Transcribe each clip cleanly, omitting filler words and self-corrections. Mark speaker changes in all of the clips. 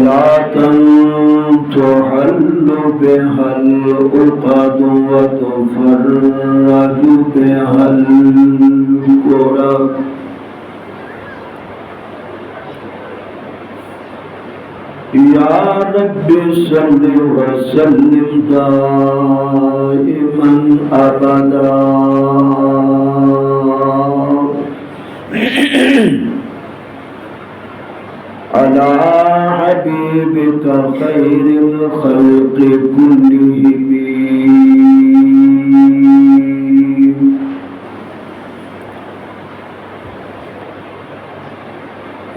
Speaker 1: صلاة تحل بها العقد وتفرج بها الكرب يا رب صل وسلم دائما أبدا على حبيبك خير الخلق كلهم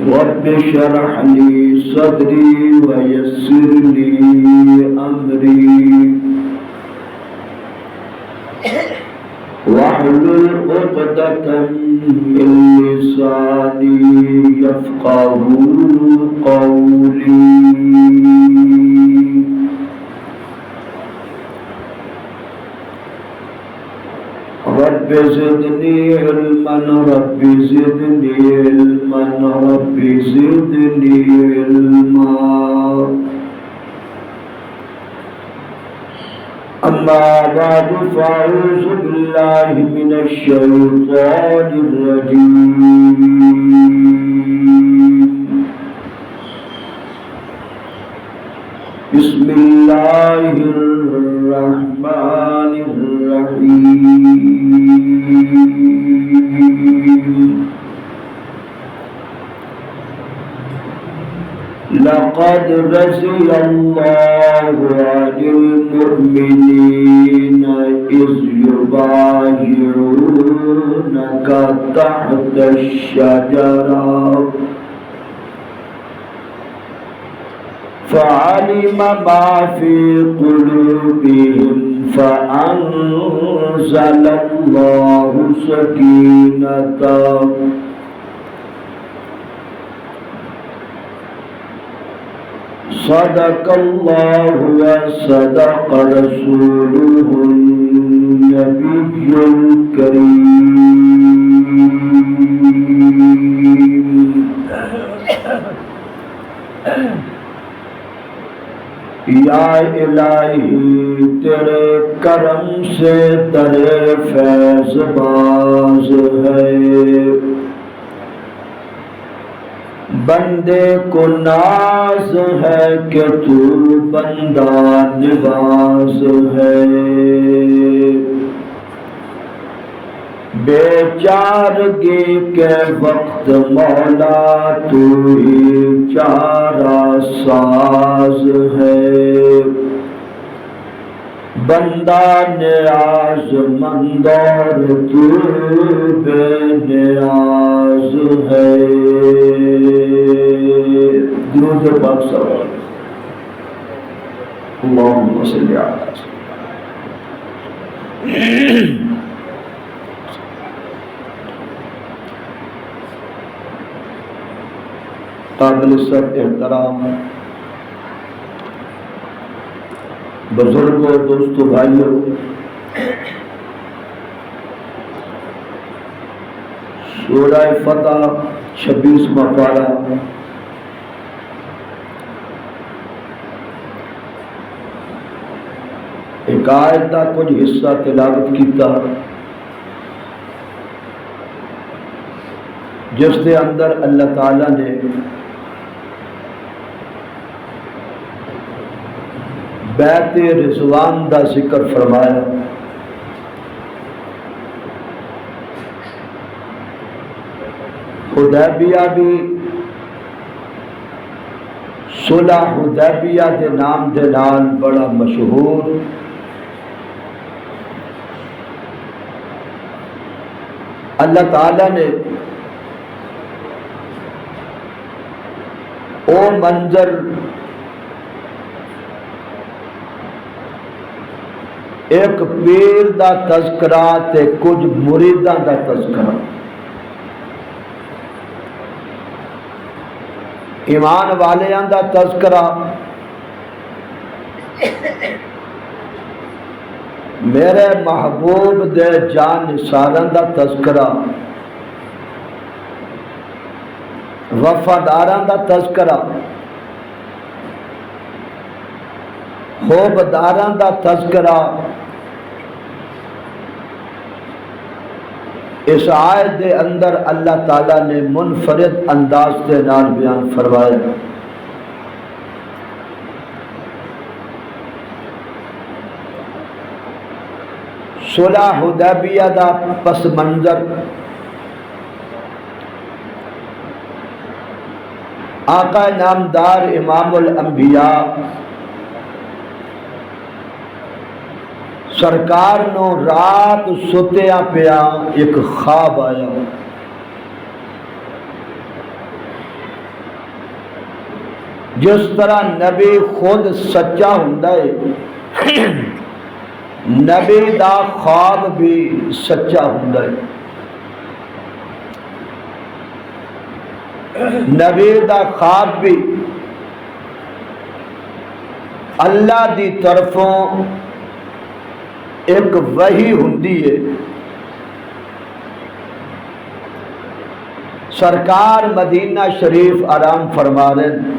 Speaker 1: رب اشرح لي صدري ويسر لي أمري واحلل عقدة من لساني يفقهوا قولي رب زدني علما رب زدني علما رب زدني علما أما بعد فأعوذ بالله من الشيطان الرجيم بسم الله الرحمن الرحيم لقد رضي الله عن المؤمنين إذ يبايعونك تحت الشجرة فعلم ما في قلوبهم فأنزل الله سكينته صدق الله وصدق رسوله النبي الكريم یا الہی تیرے کرم سے تیرے فیض باز ہے بندے کو ناز ہے کہ تو بندہ نواز ہے بے چارگی کے وقت مولا تو ہی چارہ ساز ہے بندہ نیاز مند اور تو بے نیاز ہے درود پاک سوال اللہم صلی علی سیدنا قابل سب احترام بزرگوں دوستوں بھائیوں سورہ فتح 26واں پارہ ایک آیت کا کچھ حصہ تلاوت کیتا جس کے اندر اللہ تعالیٰ نے بیعت رضوان دا ذکر فرمایا حدیبیہ بھی صلح حدیبیہ دے نام دے نال بڑا مشہور اللہ تعالیٰ نے او منظر ایک پیر دا تذکرہ تے کچھ مریداں دا تذکرہ ایمان والیاں دا تذکرہ میرے محبوب دے جان نثاراں دا تذکرہ وفاداراں دا تذکرہ خوبداراں دا تذکرہ اس آیت دے اندر اللہ تعالیٰ نے منفرد انداز دے نال بیان فرمایا۔ صلح حدیبیہ دا پس منظر آقا نامدار امام الانبیاء سرکار نو رات ستیا پیا ایک خواب آیا۔ جس طرح نبی خود سچا ہوندا ہے، نبی دا خواب بھی سچا ہوندا ہے۔ نبی دا خواب بھی اللہ دی طرفوں ایک وحی ہوندی ہے۔ سرکار مدینہ شریف آرام فرما رہے ہیں۔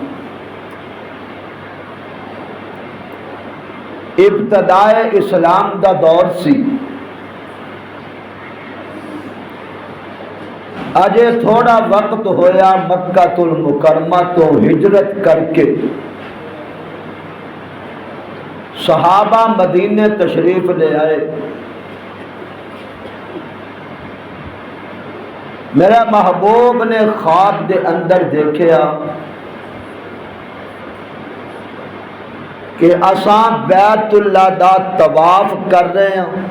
Speaker 1: ابتدائے اسلام دا دور سی، اجے تھوڑا وقت ہویا مکہ المکرمہ تو ہجرت کر کے صحابہ مدینے تشریف لے آئے۔ میرے محبوب نے خواب دے اندر دیکھیا کہ اساں بیت اللہ دا طواف کر رہے ہیں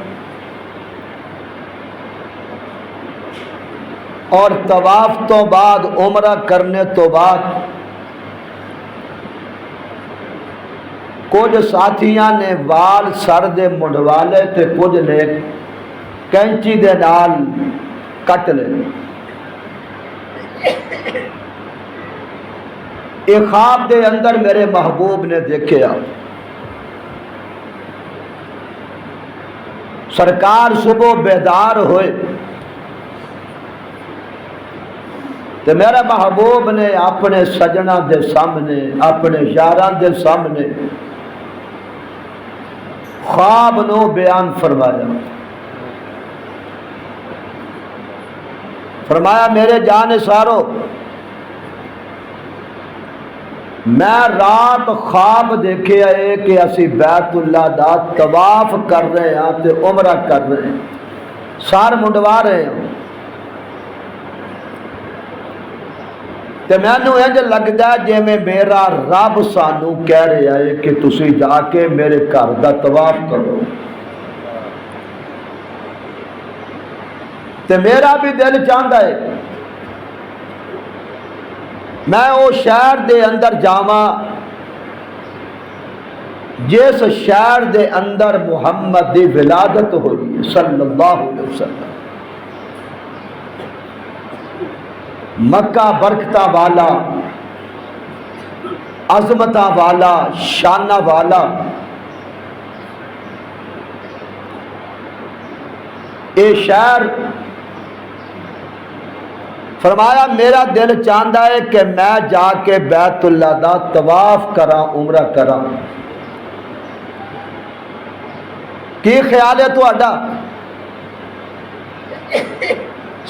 Speaker 1: اور طواف تو بعد عمرہ کرنے تو بعد کچھ ساتھیاں نے وال سر دے منڈوالے تے کچھ نے کینچی دے نال کٹ لے۔ ایک خواب دے اندر میرے محبوب نے دیکھیا، سرکار صبح بیدار ہوئے تو میرے محبوب نے اپنے سجنہ دے سامنے، اپنے یاراں دے سامنے خواب نو بیان فرمایا۔ فرمایا میرے جان سارو، میں رات خواب دیکھے ہے کہ اسی بیت اللہ دا طواف کر رہے ہیں تے عمرہ کر رہے ہیں، سار منڈوا رہے ہیں، تے میں نو انج لگدا جے میں میرا رب سانو کہہ رہا ہے کہ تسی جا کے میرے گھر دا طواف کرو۔ تے میرا بھی دل چاہتا ہے میں او شہر دے اندر جاواں جس شہر دے اندر محمد دی ولادت ہوئی صلی اللہ علیہ وسلم، مکہ برکتہ والا، عظمتہ والا، شانہ والا، اے شہر فرمایا میرا دل چاہتا ہے کہ میں جا کے بیت اللہ دا طواف کراں، عمرہ کراں۔ کی خیال ہے تہاڈا؟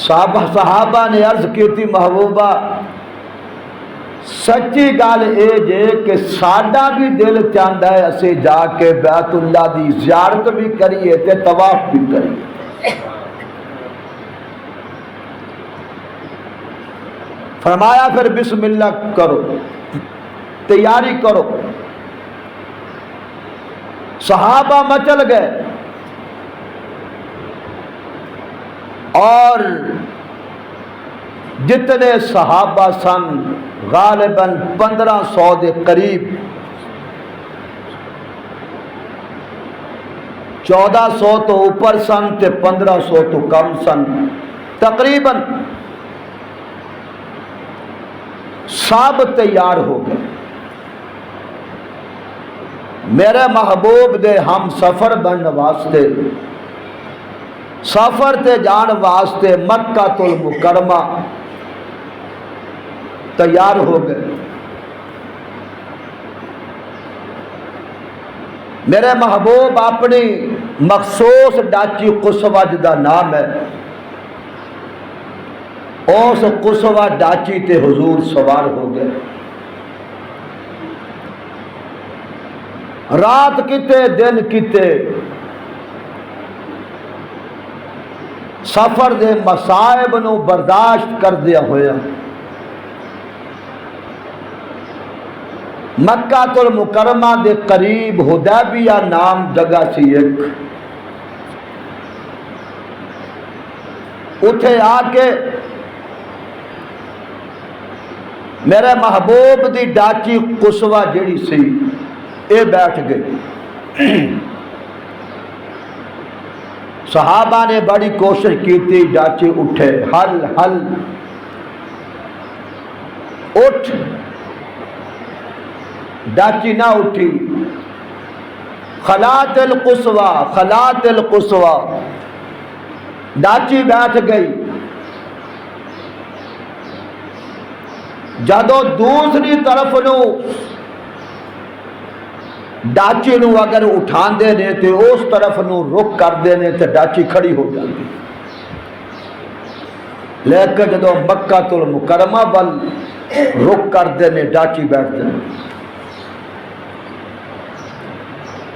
Speaker 1: صحابہ نے عرض کی تھی محبوبہ سچی گل اے جے کہ ساڈا بھی دل چاہتا ہے اسے جا کے بیت اللہ دی زیارت بھی کریے تے طواف بھی کریے۔ فرمایا پھر بسم اللہ کرو، تیاری کرو۔ صحابہ مچل گئے اور جتنے صحابہ سن غالباً 1500 دے قریب، 1400 تو اوپر سن تے 1500 تو کم سن، تقریباً سب تیار ہو گئے۔ میرے محبوب دے ہم سفر بننے واسطے، سفر تے جان واسطے مکہ المکرمہ تیار ہو گئے۔ میرے محبوب اپنی مخصوص ڈاچی قصوہ جدا نام ہے، اس قصوہ ڈاچی تے حضور سوار ہو گئے۔ رات کیتے دن کیتے سفر دے مصائب نو برداشت کر دیا ہویا مکہ المکرمہ دے قریب حدیبیہ نام جگہ سی ایک، اٹھے آ کے میرے محبوب دی ڈاچی قصوہ جڑی سی اے بیٹھ گئی۔ صحابہ نے بڑی کوشش کی تھی، ڈاچی اٹھے، حل حل اٹھ، ڈاچی نہ اٹھی۔ خلات القصوہ، خلات القصوہ، ڈاچی بیٹھ گئی۔ جدو دوسری طرف نو ڈاچی نو اگر اٹھان دے نے تے اس طرف نو رک کر دے نے تے ڈاچی کھڑی ہو جاتی، لیکن جدو مکہ المکرمہ بل رک کر دے نے ڈاچی بیٹھ دے۔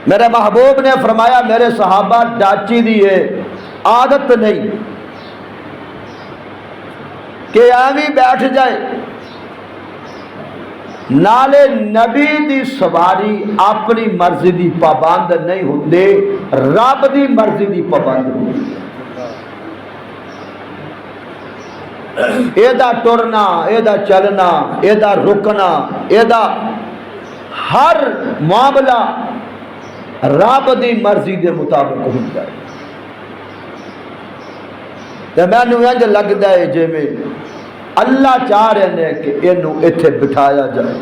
Speaker 1: میرے محبوب نے فرمایا میرے صحابہ ڈاچی دی یہ عادت نہیں کہ ایویں بیٹھ جائے، نالے نبی دی سواری اپنی مرضی دی پابند نہیں ہوندے، رب دی مرضی دی پابند ہوندی۔ اے دا ٹرنا، اے دا چلنا، اے دا رکنا، اے دا ہر معاملہ رب دی مرضی دے مطابق ہوندا ہے۔ تے مینوں انج لگدا ہے جویں اللہ چاہ رہے ہیں کہ اینو ایتھے بٹھایا جائے۔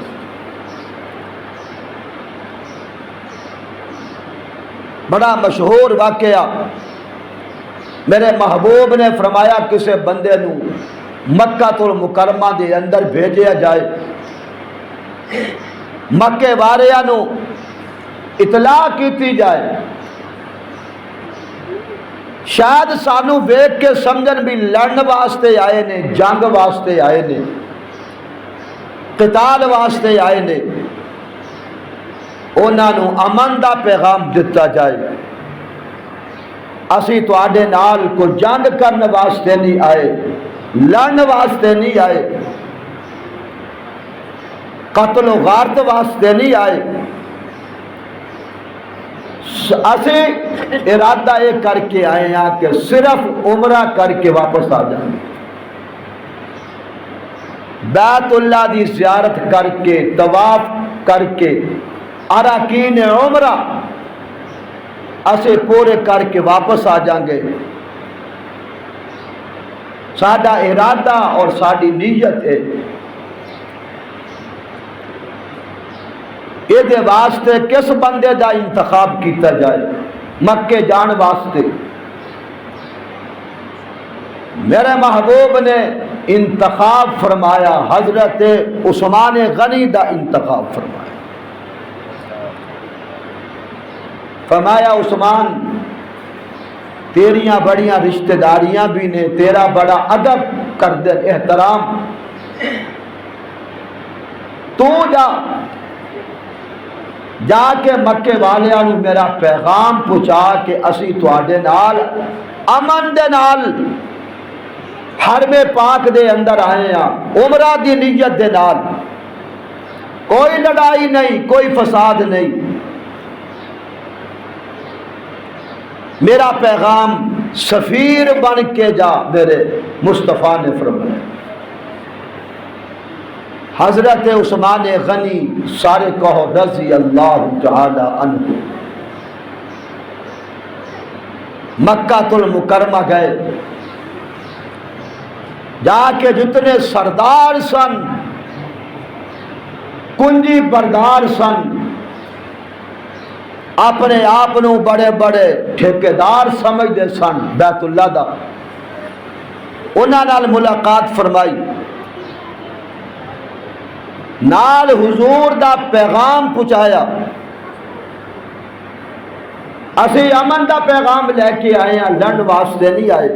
Speaker 1: بڑا مشہور واقعہ، میرے محبوب نے فرمایا کسے بندے نو مکہ المکرمہ دے اندر بھیجیا جائے، مکے واریاں نو اطلاع کیتی جائے، شاید سانو ویکھ کے سمجھن بھی لڑن واسطے آئے نے، جنگ واسطے آئے نے، قتال واسطے آئے نے، انہاں نو امن دا پیغام دتا جائے۔ اسی تواڈے نال کوئی جنگ کرنے واسطے نہیں آئے، لڑن واسطے نہیں آئے، قتل و غارت واسطے نہیں آئے، اسی ارادہ یہ کر کے آئے ہیں کہ صرف عمرہ کر کے واپس آ جائیں، بیت اللہ دی زیارت کر کے، طواف کر کے، اراکین عمرہ اسے پورے کر کے واپس آ جائیں گے۔ ساڈا ارادہ اور ساڈی نیت ہے یہ واسطے کس بندے دا انتخاب کیتا جائے مکے جان واسطے؟ میرے محبوب نے انتخاب فرمایا، حضرت عثمان غنی دا انتخاب فرمایا۔ فرمایا عثمان تیریاں بڑیاں رشتہ داریاں بھی نے، تیرا بڑا ادب کر دے، احترام، تو جا کے مکے والیاں نو میرا پیغام پہنچا کہ اسی تواڈے نال امن دے نال حرم پاک دے اندر آئے ہاں، عمرہ دی نیت دے نال، کوئی لڑائی نہیں، کوئی فساد نہیں۔ میرا پیغام سفیر بن کے جا، میرے مصطفیٰ نے فرمایا۔ حضرت عثمان غنی، سارے کہو رضی اللہ تعالی عنہ، مکہ المکرمہ گئے، جا کے جتنے سردار سن، کنجی بردار سن، اپنے آپ نو بڑے بڑے ٹھیکیدار سمجھتے سن بیت اللہ دا، انہاں نال ملاقات فرمائی، نال حضور دا پیغام پہنچایا، اسی امن دا پیغام لے کے آئے ہیں، لڑن واسطے نہیں آئے،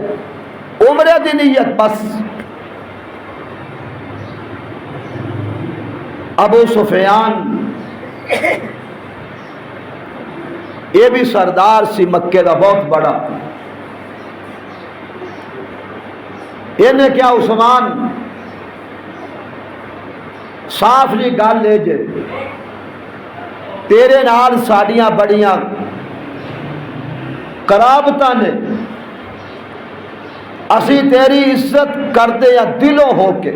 Speaker 1: عمرے دی نیت بس۔ ابو سفیان یہ بھی سردار سی مکے دا بہت بڑا، انہیں کیا عثمان صاف جی گل لے جے تیرے نال ساڈیاں بڑیاں قرابتاں نے، اسی تیری عزت کرتے یا دلوں ہو کے،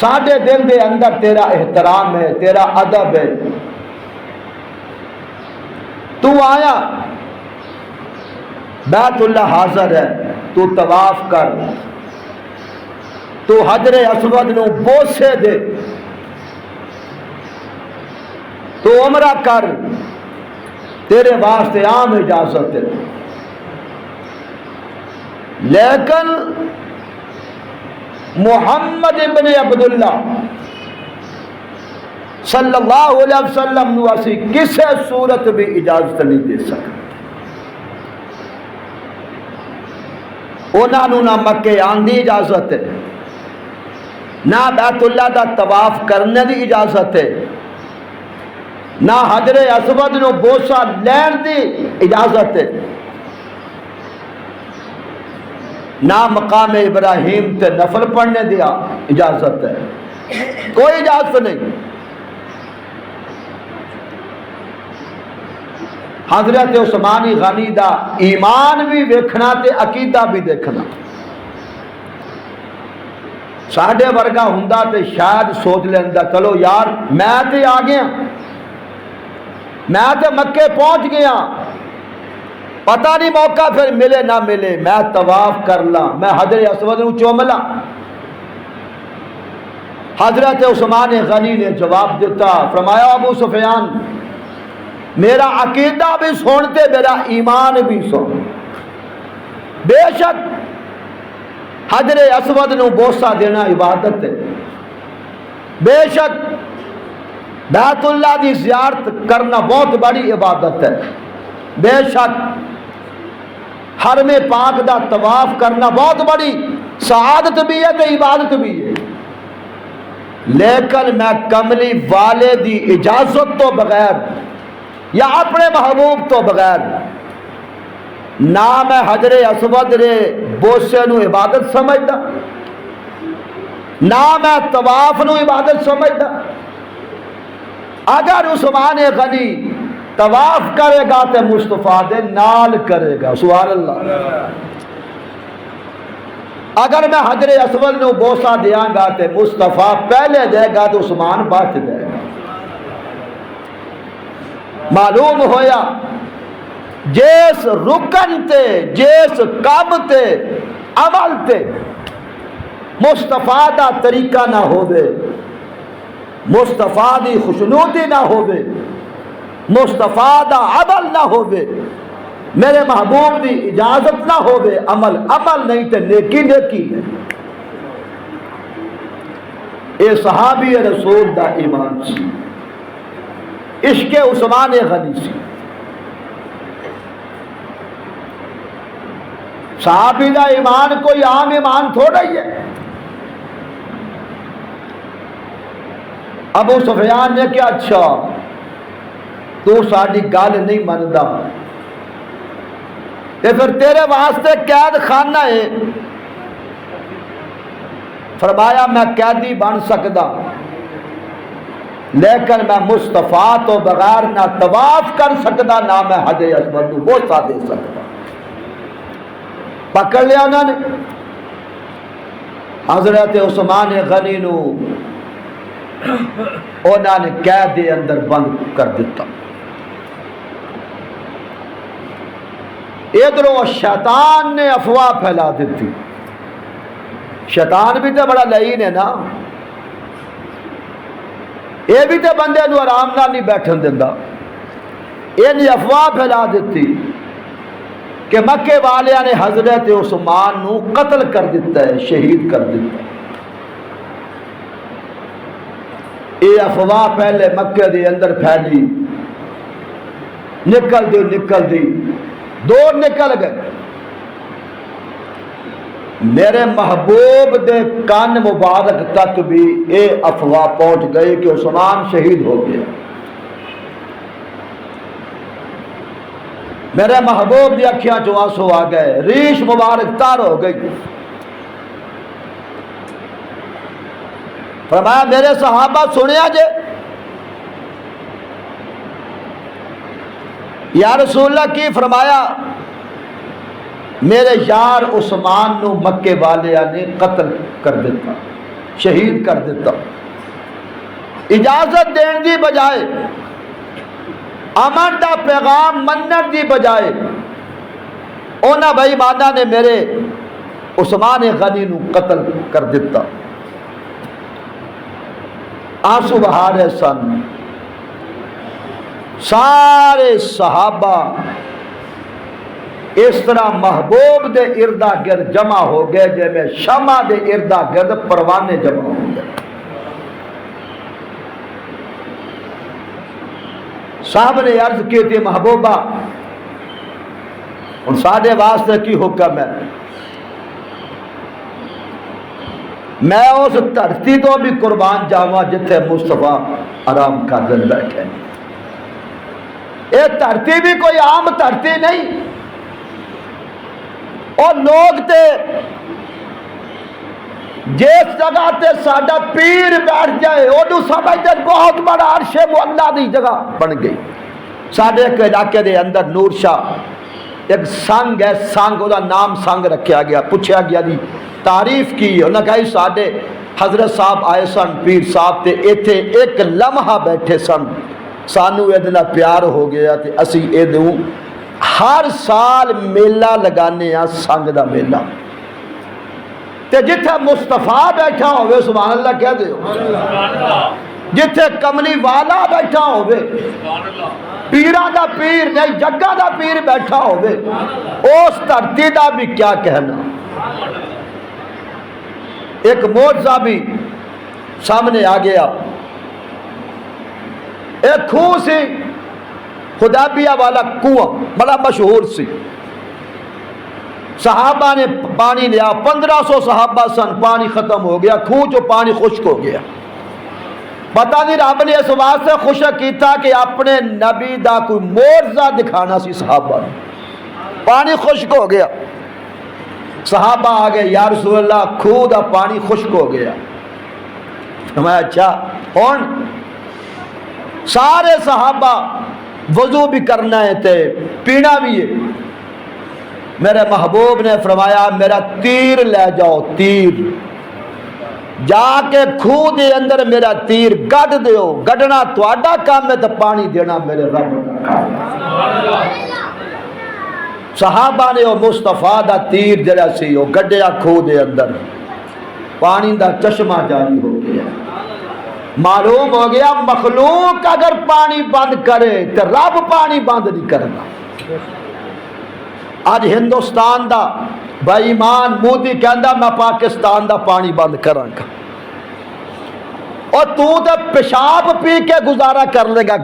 Speaker 1: ساڈے دل دے اندر تیرا احترام ہے، تیرا ادب ہے، تو آیا بیت اللہ حاضر ہے، تو طواف کر، تو حجر اسود نو بوسے دے، تو عمرہ کر، تیرے واسطے عام اجازت ہے۔ لیکن محمد ابن عبداللہ صلی اللہ علیہ وسلم نو اسی کسے صورت بھی اجازت نہیں دے سکتے، انہاں نو نہ مکے آن دی اجازت ہے، نہ بیت اللہ دا طواف کرنے دی اجازت ہے، نہ حجر اسود نو بوسا لین دی اجازت ہے، نہ مقام ابراہیم تے نفل پڑھنے دی اجازت ہے، کوئی اجازت نہیں۔ حضرت عثمانی غنی دا ایمان بھی ویکھنا تے عقیدہ بھی دیکھنا، ساڈے ورگا ہوندا تے شاید سوچ لیندا چلو یار میں تے آ گیا، میں تے مکے پہنچ گیا، پتہ نہیں موقع پھر ملے نہ ملے، میں طواف کر لاں، میں حجر اسود نو چوم لاں۔ حضرت عثمان غنی نے جواب دیتا، فرمایا ابو سفیان میرا عقیدہ بھی سنتے، میرا ایمان بھی سن، بے شک حجر اسود نو بوسا دینا عبادت ہے، بے شک بیت اللہ دی زیارت کرنا بہت بڑی عبادت ہے، بے شک حرم پاک دا طواف کرنا بہت بڑی سعادت بھی ہے تے عبادت بھی ہے، لیکن میں کملی والے دی اجازت تو بغیر یا اپنے محبوب تو بغیر نہ میں حجر اسود رے بوسے نو عبادت سمجھدا، نہ میں طواف نو عبادت سمجھدا۔ اگر عثمان غنی طواف کرے گا تو مصطفیٰ دے نال کرے گا، سبحان اللہ۔ اگر میں حجر اسود نو بوسا دیاں گا تو مصطفیٰ پہلے دے گا تو عثمان بعد دے گا۔ معلوم ہویا جس رکن تے جس کام تے عمل تے مصطفیٰ دا طریقہ نہ ہووے، مصطفیٰ دی خوشنودی نہ ہووے، مصطفیٰ دا عمل نہ ہووے، میرے محبوب دی اجازت نہ ہووے، عمل نہیں تے نیکی نیکی ہے۔ اے صحابی رسول دا ایمان سی، عشق عثمان غنی سی۔ صحابی دا ایمان کوئی عام ایمان تھوڑا ہی ہے۔ ابو سفیان نے کیا اچھا تو ساری گل نہیں مندا تے پھر تیرے واسطے قید خانہ ہے، فرمایا میں قیدی بن سکدا لیکن میں مصطفیٰ تو بغیر نہ طواف کر سکدا، نہ میں حجر اسود نو بوسا دے سکدا۔ پکڑ لیا انہوں نے حضرت عثمان غنی نو، انہوں نے قید دے اندر بند کر دیتا۔ ادھروں شیطان نے افواہ پھیلا دیتی، شیطان بھی تو بڑا لعین ہے نا، یہ بھی تو بندے نو آرام نال نہیں بیٹھن دیندا، یہ افواہ پھیلا دیتی کہ مکے والیاں نے حضرت عثمان نو قتل کر دیتا ہے، شہید کر دیتا ہے۔ یہ افواہ پہلے مکے دے اندر پھیلی، نکل دی دو نکل گئے. میرے محبوب دے کان مبارک تک بھی اے افواہ پہنچ گئی کہ عثمان شہید ہو گیا. میرے محبوب دی اکھیاں چوں آنسو آ گئے، ریش مبارک تار ہو گئی. فرمایا میرے صحابہ سنیا جے، یا رسول اللہ کی فرمایا؟ میرے یار عثمان نو مکے والے نے قتل کر دیتا، شہید کر دیتا. اجازت دین دی بجائے، امن دا پیغام منن دی بجائے، اونا بھائی مانا نے میرے عثمان غنی نو قتل کر دیتا. آنسو بہا رہے سن. سارے صحابہ اس طرح محبوب دے اردا گرد جمع ہو گئے جے میں شمع دے اردا گرد پروانے جمع ہو گئے. صاحب نے عرض کی تھی محبوبہ ان ساڈے واسطے کی حکم ہے؟ میں اس دھرتی تو بھی قربان جاواں جتھے مصطفیٰ آرام کر دن بیٹھے. یہ دھرتی بھی کوئی عام دھرتی نہیں، اور لوگ تے جس جگہ تے ساڈا پیر بیٹھ جائے وہ سمجھتے بہت بڑا عرش معلیٰ دی جگہ بن گئی. ساڈے ایک علاقے دے اندر نور شاہ ایک سنگ ہے، سنگ دا نام سنگ رکھا گیا. پوچھا گیا دی تعریف کی، انہوں نے کہا ساڈے حضرت صاحب آئے سن پیر صاحب تے ایتھے ایک لمحہ بیٹھے سن، سانو ادنا پیار ہو گیا تے اسی ادوں ہر سال میلہ لگانے ہاں، سنگ دا میلہ. تے جتھے مصطفیٰ بیٹھا ہوئے سبحان اللہ کہہ دیو، جتھے کملی والا بیٹھا ہوئے، پیران دا پیر نہیں جگہ دا پیر بیٹھا ہوئے، اس دھرتی دا بھی کیا کہنا. ایک معجزہ بھی سامنے آ گیا. ایک کھوہ سی، حدیبیہ والا کنواں بڑا مشہور سی. صحابہ نے پانی لیا، 1500 صحابہ سن. پانی ختم ہو گیا، کھوہ جو پانی خشک ہو گیا. پتہ نہیں رب نے اس واسطے خشک کیتا کہ اپنے نبی دا کوئی معجزہ دکھانا سی صحابہ نے. پانی خشک ہو گیا. صحابہ آگے یا رسول اللہ کھوہ دا پانی خشک ہو گیا. میں اچھا کون؟ سارے صحابہ وضو بھی کرنا ہے تے پینا بھی ہے. میرے محبوب نے فرمایا میرا تیر لے جاؤ، تیر جا کے کھوہ دے اندر میرا تیر گڈ دیو. گڈنا تواڈا کام ہے تے پانی دینا میرے رب کا کام ہے. صحابہ نے وہ مصطفیٰ دا تیر جڑا سی وہ گڈیا کھوہ دے اندر، پانی دا چشمہ جاری ہو گیا. معلوم ہو گیا مخلوق اگر پانی بند کرے تو رب پانی بند نہیں کرنا. آج ہندوستان دا بے ایمان مودی کہندا میں پاکستان دا پانی بند کراں گا، اور تو تے پیشاب پی کے گزارا کر لے گا.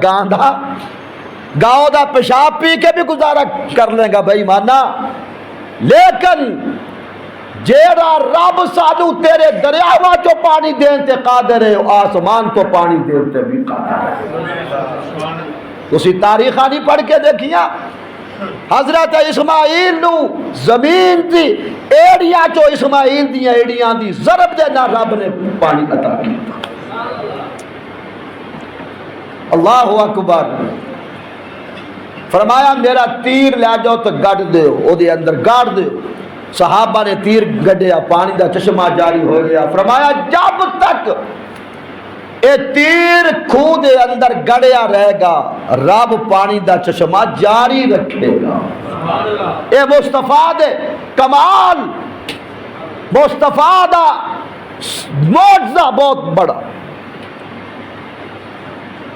Speaker 1: گاؤں دا پیشاب پی کے بھی گزارا کر لے گا بے ایمانا. لیکن جیڑا رب سانو تیرے دریاواں چو پانی دین تے قادر ہے، آسمان تو پانی دین تے بھی قادر ہے. تسی تاریخاں نہیں پڑھ کے دیکھیاں؟ حضرت اسماعیل نو زمین دی ایڑیاں چو اسماعیل دی ایڑیاں دی ضرب دے نہ رب نے پانی عطا کیتا. اللہ اکبر. فرمایا میرا تیر لے جاؤ تو گڈ دیو، او دے اندر گاڑ دیو. صحابہ نے تیر گڈیا، پانی دا چشمہ جاری ہو گیا. فرمایا جب تک اے تیر کھوہ دے اندر گڑیا رہے گا رب پانی دا چشمہ جاری رکھے گا. اے مصطفیٰ دے کمال، مصطفیٰ دا معجزہ بہت بڑا.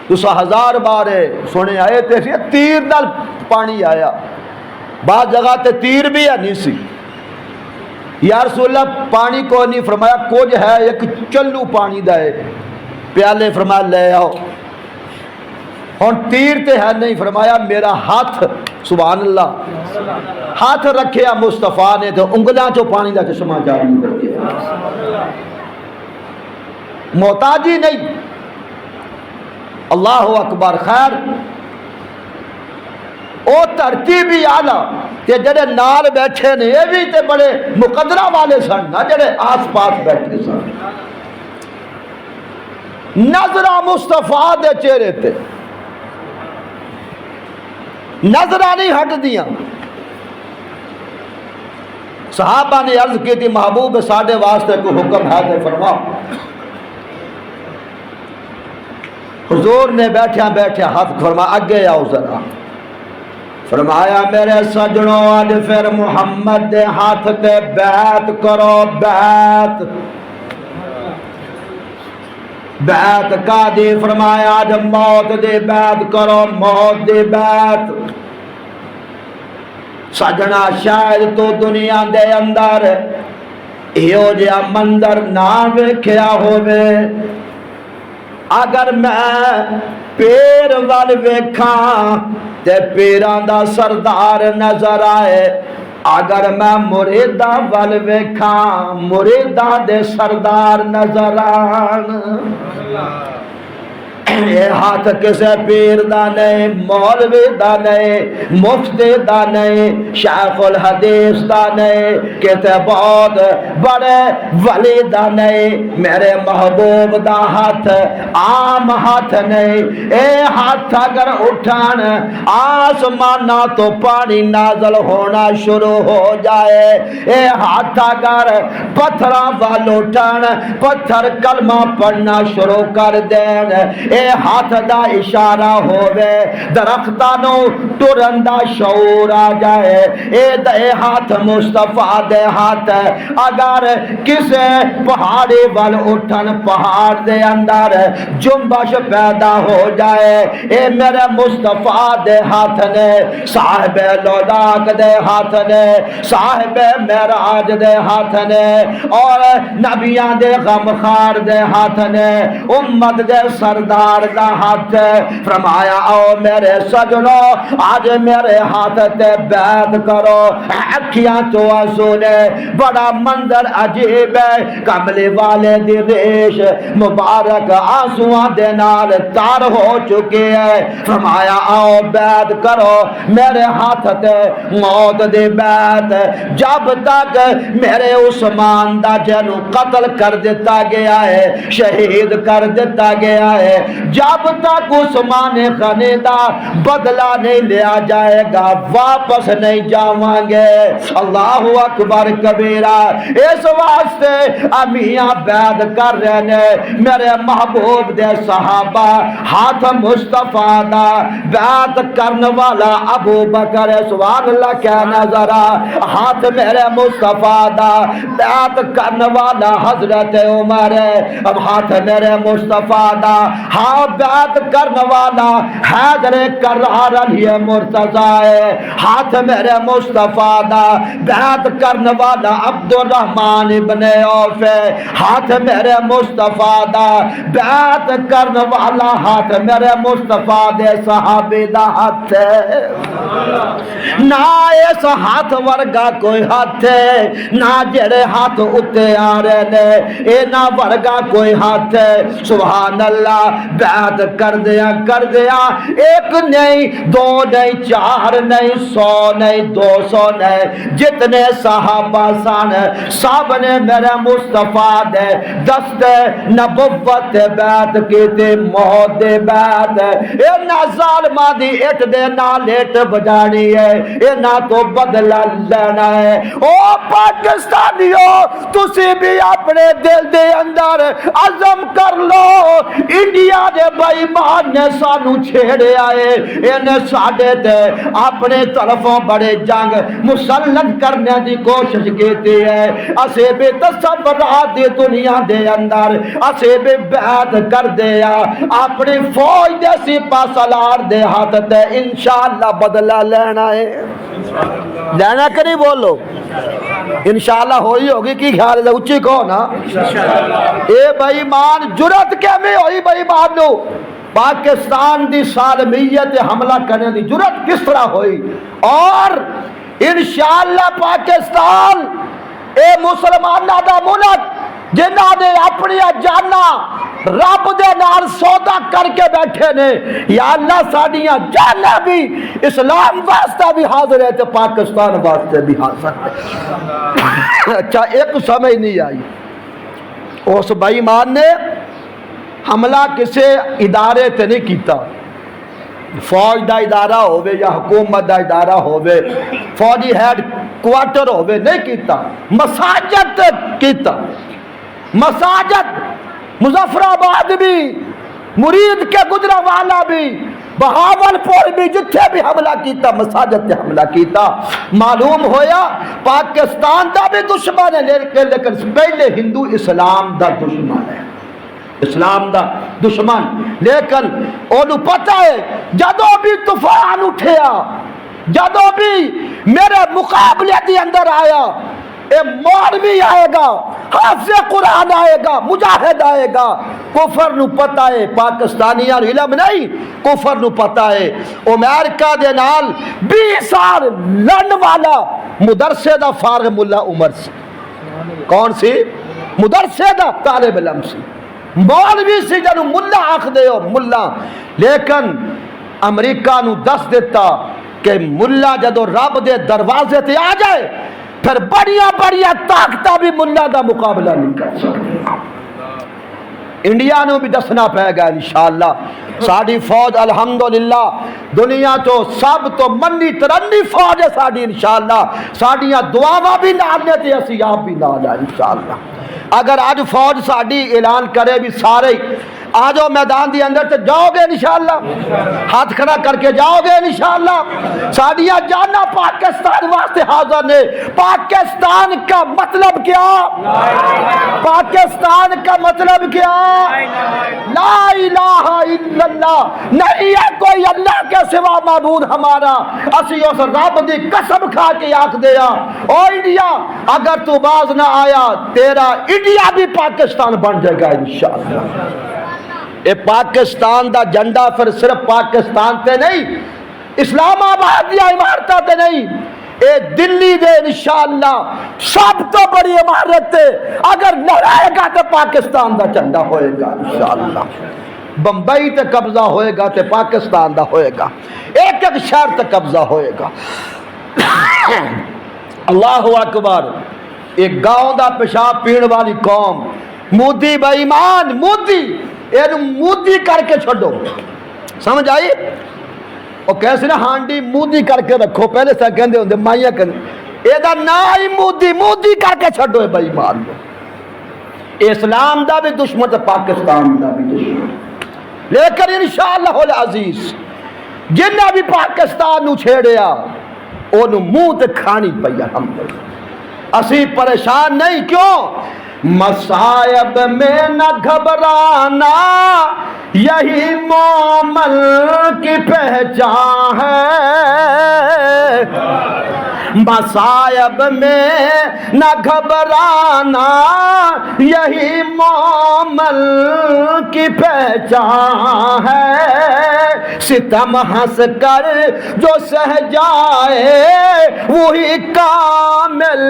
Speaker 1: تسا 1000 بار سنے آئے تے تیر نال پانی آیا. بعض جگہ تے تیر بھی ہے نہیں سی. یا رسول اللہ پانی کو نہیں. فرمایا کچھ ہے ایک چلو پانی دا ہے، پیالے فرمایا لے آؤ. ہن تیر تے ہے نہیں، فرمایا میرا ہاتھ، سبحان اللہ، ہاتھ رکھیا مصطفیٰ نے تو انگلاں چو پانی دا چشمہ جاری کر دیا، محتاجی نہیں۔ اللہ اکبر۔ خیر او دھرتی بھی آلہ کہ جڑے نال بیٹھے نے یہ بھی تے بڑے مقدرہ والے سن نا، جڑے آس پاس بیٹھے سن، نظرہ مصطفیٰ دے چہرے تے نظرہ نہیں ہٹ دیاں۔ صحابہ نے عرض کی تھی محبوب ساڈے واسطے کو حکم ہے تے فرماؤ۔ حضور نے بیٹھیا بیٹھیا ہاتھ فرما اگے آؤ ذرا، فرمایا میرے سجنوں آج پھر محمد دے ہاتھ تے بیعت کرو، بیعت بیعت کا دی، فرمایا آج موت دی بیعت کرو، موت دی بیعت۔ سجنا شاید تو دنیا دے اندر ایو جہا منظر نہ ویکھیا ہووے، اگر میں پیر وال ویکھاں تے پیراں دا سردار نظر آئے، اگر میں مریداں وال ویکھاں مریداں دے سردار نظر آن۔ یہ ہاتھ کسے پیر دا نہیں، مولوی دا نہیں، مفتی دا نہیں، شیخ الحدیث دا نہیں، کتے بہت بڑے ولی دا نہیں، میرے محبوب دا ہاتھ عام ہاتھ نہیں۔ اے ہاتھ اگر اٹھان آسمانہ تو پانی نازل ہونا شروع ہو جائے، اے ہاتھ اگر پتھراں وال اٹھان پتھر کلمہ پڑھنا شروع کر دین، اے ہاتھ دا اشارہ ہووے درختانوں ٹرن دا شعور آ جائے، اے ہاتھ مصطفیٰ دے ہاتھ اگر کسے پہاڑی وال اٹھن پہاڑ دے اندر جنبش پیدا ہو جائے، اے میرے مصطفیٰ دے ہاتھ نے، صاحب لولاک دے ہاتھ نے، صاحب معراج دے ہاتھ نے، اور نبیاں دے غمخار دے ہاتھ نے، امت دے سردار دا ہاتھ۔ فرمایا او میرے سجنوں آج میرے ہاتھ تے بیعت کرو۔ اکھیاں تو آنسو نے، بڑا منظر عجیب ہے، کملی والے دی ریش مبارک آنسواں دے نال تار ہو چکے ہے۔ فرمایا آؤ بیعت کرو میرے ہاتھ تے موت دی بیعت، جب تک میرے عثمان دا جنو قتل کر دیتا گیا ہے، شہید کر دیتا گیا ہے، جب تک عثمان غنی دا بدلہ نہیں لیا جائے گا واپس نہیں جاواں گے۔ اللہ اکبر کبیرہ۔ اس واسطے امیاں بیعت کر رہے نے، میرے محبوب دے صحابہ ہاتھ مصطفیٰ دا بیعت کرن والا ابو بکر، سبحان اللہ کہنا ذرا، ہاتھ میرے مصطفیٰ دا بیعت کرن والا حضرت عمر، اب ہاتھ میرے مصطفیٰ دا ہاں بیعت کرن والا حیدر کرار علی مرتضی ہے، ہاتھ میرے مصطفیٰ دا بیعت کرن والا عبد الرحمن ابن عوف ہے، ہاتھ میرے مصطفیٰ دا بیعت کرن والا ہاتھ میرے مصطفیٰ دے صحابی دا ہاتھ ہے۔ نہ اس ہاتھ ورگا کوئی ہاتھ ہے، نہ جڑے ہاتھ اتے آ رہے نے اے نہ ورگا کوئی ہاتھ ہے۔ سبحان اللہ۔ بیعت کر دیا ایک نہیں، دو نہیں، چار نہیں، 100 نہیں، 200 نہیں، جتنے صحابہ سن سب نے میرے مصطفیٰ دے دست نبوت بیعت کی تھی، موت دے بیعت۔ اے نہ ظالمہ دی اٹ دے نہ لیٹ بجانی ہے، اے نہ تو بدلہ لینا ہے۔ او پاکستانیوں تسی بھی اپنے دل دے اندر عزم کر لو، انڈیا دے بے ایمان نے سانو چھیڑے آئے، انہیں ساڑے تے اپنے طرفوں بڑے جنگ مسلط کرنے دی کوشش کیتی ہے۔ اسے بھی تصورات دی دنیا دے اندر اسے بھی بیعت کر دیا، اپنی فوج دے سپاہ سالار دے ہاتھ تے انشاءاللہ بدلہ لینا ہے۔ لینا کہ نہیں بولو؟ انشاءاللہ ہوئی ہوگی کی خیال ہے؟ اچھی کہو نا۔ اے بے ایمان جرت کے میں ہوئی بے ایمان نو، پاکستان دی سالمیت حملہ کرنے دی جرت کس طرح ہوئی، اور انشاءاللہ پاکستان اے مسلمانہ دا ملک جنہاں نے اپنی جانا رب دے نال سودا کر کے بیٹھے نے، یا اللہ ساڈیاں جانا بھی اسلام واسطے بھی حاضر ہے تے پاکستان واسطے بھی حاضر ہے۔ اچھا ایک سمجھ نہیں آئی، اس بے ایمان نے حملہ کسے ادارے تے نہیں کیتا، فوج دا ادارہ ہوئے یا حکومت دا ادارہ ہوئے، فوجی ہیڈ کوارٹر ہوئے، نہیں کیتا، مساجد تے کیتا، مساجد مظفر آباد بھی، مرید کے گجرانوالہ بھی، بہاولپور بھی، جتھے بھی حملہ کیتا مساجد تے حملہ کیتا۔ معلوم ہویا پاکستان دا بھی دشمن ہے، لیکن پہلے ہندو اسلام دا دشمن ہے، اسلام دا دشمن، لیکن انہوں پتہ ہے جدو بھی طوفان اٹھیا، جدو بھی میرے مقابلے دی اندر آیا، اے مولوی آئے گا، حافظ قرآن آئے گا، مجاہد آئے گا، کفر نو پتہ ہے، پاکستانیاں علم نہیں، کفر نو پتہ ہے۔ امریکہ دے نال 20 سال لڑن والا مدرسے دا فارغ ملا عمر سی، کون سی؟ مدرسے دا طالب علم سی، مولوی سی جنوں ملا آکھ دے ہو، ملا، لیکن امریکہ نو دس دیتا کہ ملا جدو رب دے دروازے تے آ جائے پھر بڑیاں بڑیاں طاقتاں بھی ملا دا مقابلہ نہیں کر سکتے۔ انڈیا نو بھی دسنا پائے گا انشاءاللہ، ساڑی فوج الحمدللہ دنیا تو سب تو منی ترنی فوج ہے ساڑی انشاءاللہ، ساڑیاں دعاواں بھی نال نے تے اسی آپ بھی نال ہے انشاءاللہ۔ اگر آج فوج ساڑی اعلان کرے بھی سارے آجو میدان دی اندر تے جاؤ گے انشاءاللہ، ہاتھ کھڑا کر کے جاؤ گے انشاءاللہ، ساڑیاں جانا پاکستان واسطے حاضر نے۔ پاکستان کا مطلب کیا؟ پاکستان کا مطلب کیا؟ لا الہ الا اللہ، نہیں ہے کوئی اللہ کے سوا معبود ہمارا، اسی اس رب دی قسم کھا کے آکھ دیا او انڈیا اگر تو باز نہ آیا تیرا انڈیا بھی پاکستان بن جائے گا انشاءاللہ۔ اے پاکستان دا جھنڈا پھر صرف پاکستان تے نہیں، اسلام آباد دیا عمارتہ تے نہیں، اے دلی دے انشاءاللہ سب تو بڑی عمارت تے اگر لڑائے گا تو پاکستان دا جھنڈا ہوئے گا انشاءاللہ۔ بمبئی تے قبضہ ہوئے گا تے پاکستان دا ہوئے گا، ایک ایک شہر تے قبضہ ہوئے گا۔ اللہ اکبر۔ ایک گاؤں دا پیشاب پین والی قوم، مودی بے ایمان، مودی اینو مودی کر کے چھڑو، سمجھ آئی؟ وہ کیسے نا ہانڈی مودی کر کے رکھو، پہلے سے کہندے ہوندے مائیاں کہندے، اے دا نا ہی مودی، مودی کر کے چھڑو بے ایمان لو۔ اسلام دا بھی دشمن تے پاکستان دا بھی دشمن، لیکن انشاءاللہ العزیز جنہ بھی پاکستان نو چھیڑیا اونو منہ تے کھانی پئی الحمدللہ۔ اسی پریشان نہیں، کیوں؟ مصائب میں نہ گھبرانا یہی مومن کی پہچان ہے، مصائب میں نہ گھبرانا یہی مومن کی پہچان ہے، ستم ہنس کر جو سہ جائے وہی کامل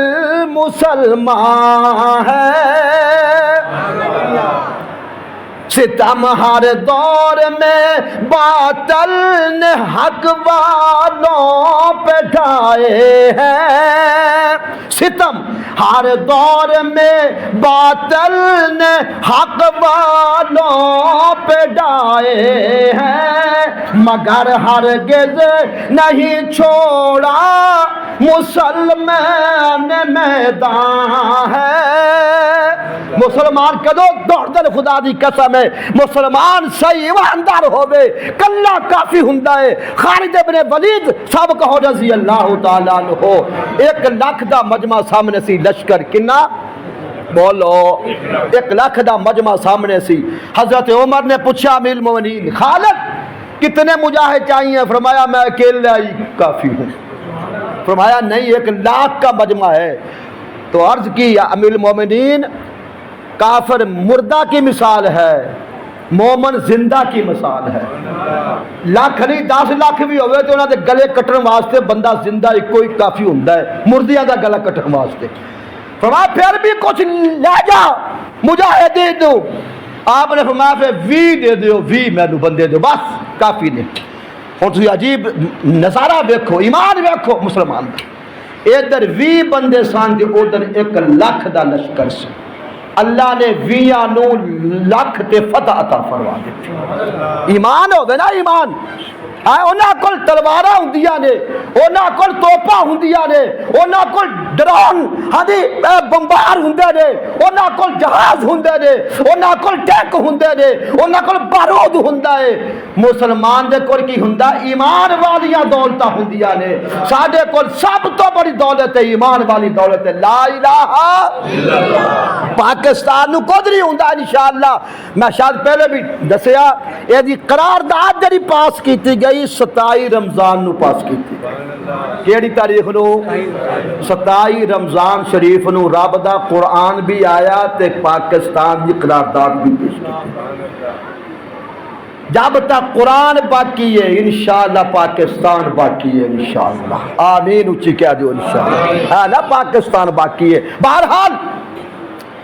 Speaker 1: مسلمان ہے، ستم ہر دور میں باطل نے حق والوں پہ ڈھائے ہیں، ستم ہر دور میں باطل نے حق والوں پہ ڈھائے ہیں، مگر ہرگز نہیں چھوڑا مسلمان میدان ہے۔ مسلمان کدو دوڑ دل خدا دی قسم ہے، مسلمان صحیح ایماندار ہوئے کلا کافی ہوندا ہے۔ خالد ابن ولید صاحب کہو رضی اللہ تعالیٰ عنہ، 1 لاکھ دا مجمع سامنے سی، لشکر کنا بولو 1 لاکھ دا مجمع سامنے سی۔ حضرت عمر نے پوچھا امیر المومنین خالد کتنے مجاہد چاہیے؟ فرمایا میں اکیلا ہی کافی ہوں۔ فرمایا نہیں 1 لاکھ کا مجمع ہے۔ تو عرض کی یا امیر المومنین کافر مردہ کی مثال ہے، مومن زندہ کی مثال ہے. لاکھ نہیں 10 لاکھ بھی ہوئے تو انہوں نے گلے کٹن واسطے بندہ زندہ ایک کوئی کافی ہوتا ہے مردیاں دا گلا کٹن واسطے. فرمایا پھر بھی کچھ لے جا مجاہدین دو. آپ نے فرمایا پھر 20 دے دیو 20 مینوں بندے دو بس کافی نے. ہوں تھی عجیب نظارہ ویکھو ایمان ویکھو مسلمان دا. ادھر 20 بندے سن تے ادھر 1 لاکھ دا لشکر سی. اللہ نے 20 لاکھ تے فتح عطا فرما دیتی. ایمان ہوے نا ایمان. انہاں کول تلواراں ہوندیاں نے انہاں کول توپاں ہوندیاں نے انہاں کول ڈرون بمبار ہوندے نے انہاں کول جہاز ہوندے نے انہاں کول ٹینک ہوندے نے انہاں کول بارود ہوندا ہے. مسلمان دے کول کی ہوندا ایمان والیاں دولتاں ہوندیاں نے. ساڈے کول سب تو بڑی دولت ہے ایمان والی دولت ہے لا الہ الا اللہ. پاکستان نو کچھ نہیں ہوندا انشاءاللہ. میں شاید پہلے بھی دسیا اے دی قرارداد جڑی پاس کیتی گئی 27 رمضان نو پاس کیتی. کیڑی تاریخ نو 27 رمضان شریف نو رب دا قرآن بھی آیا تے پاکستان دی قرارداد بھی پیش کی. جب تک قرآن باقی ہے انشاءاللہ پاکستان باقی ہے انشاءاللہ. آمین اچھی کہہ دیو انشاءاللہ. ہاں نا پاکستان باقی ہے. بہرحال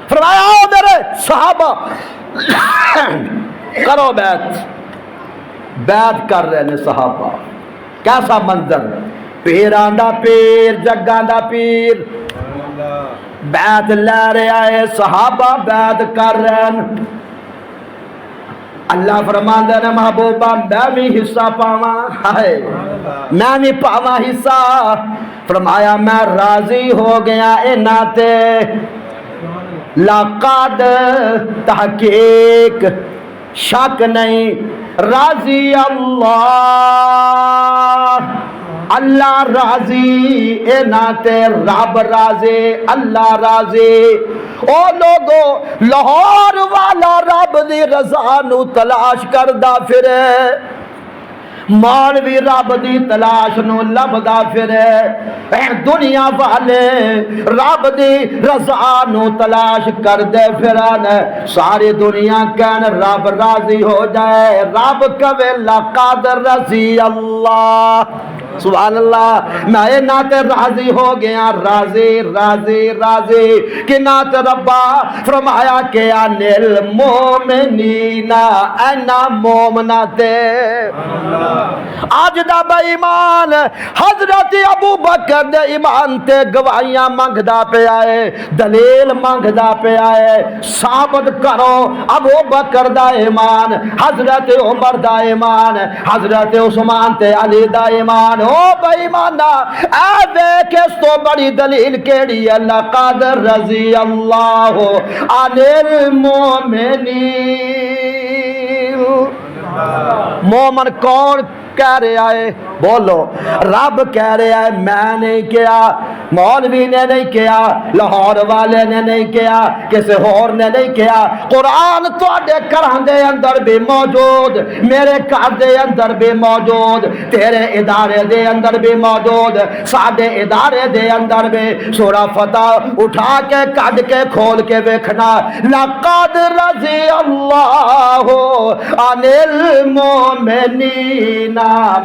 Speaker 1: فرمایا آؤ میرے صحابہ کرو بیعت کر رہے ہیں صحابہ. کیسا منظر پیران دا پیر جگاں دا پیر بیعت لے رہے آئے صحابہ بیعت کر رہے ہیں. اللہ فرماندے نے محبوبہ میں بھی حصہ پاواں میں بھی پاواں حصہ. فرمایا میں راضی ہو گیا انہاں تے لقد تحقیق شک نہیں راضی اللہ اللہ راضی اے ناتے رب راضی اللہ راضی. او لوگو لاہور والا رب دی رضا نو تلاش کردا پھرے مولوی رب دی تلاش نو لبدا پھرے دنیا والے رب دی رضا نو تلاش کردے پھرن. ساری دنیا کہن رب راضی ہو جائے رب کہے لقد رضی اللہ. سبحان اللہ. میں ناتے راضی ہو گیا راضی راضی راضی کہ نات ربا فرمایا کہ انل مومنین اینا مومنا تے. آج دا بے ایمان حضرت ابو بکر دے ایمان تے گواہیاں مانگدا پہ آئے دلیل مانگدا پہ آئے ثابت کرو ابو بکر دا ایمان حضرت عمر دا ایمان حضرت عثمان تے علی دا ایمان. او بے ایمانا اے دیکھ اس تو بڑی دلیل کیڑی ہے لقد رضی اللہ عن المومنین. مومن کون کہہ رہا ہے بولو رب کہہ رہا ہے. میں نہیں کیا مولوی نے نہیں کیا لاہور والے نے نہیں کیا کسی اور نے نہیں کیا. قرآن تواڈے گھراں دے اندر بھی موجود میرے گھر دے اندر بھی موجود تیرے ادارے دے اندر بھی موجود ساڈے ادارے دے اندر بھی. سورہ فتح اٹھا کے کڈ کے کھول کے ویکھنا لقد رضی اللہ عن المومنین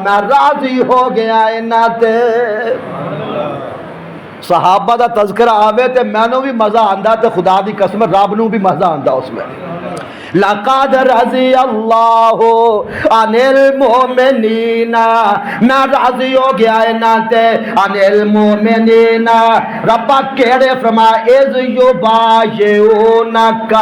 Speaker 1: میں راضی ہو گیا انہاں تے. صحابہ دا تذکرہ آوے تے مینوں بھی مزہ آندا تے خدا دی قسم رب نوں بھی مزہ آندا اس میں. لقد رضی اللہ عن المومنین میں راضی ہو گیا انہاں تے عن المومنین. ربا کیڑے فرمایا اذ یبایعونک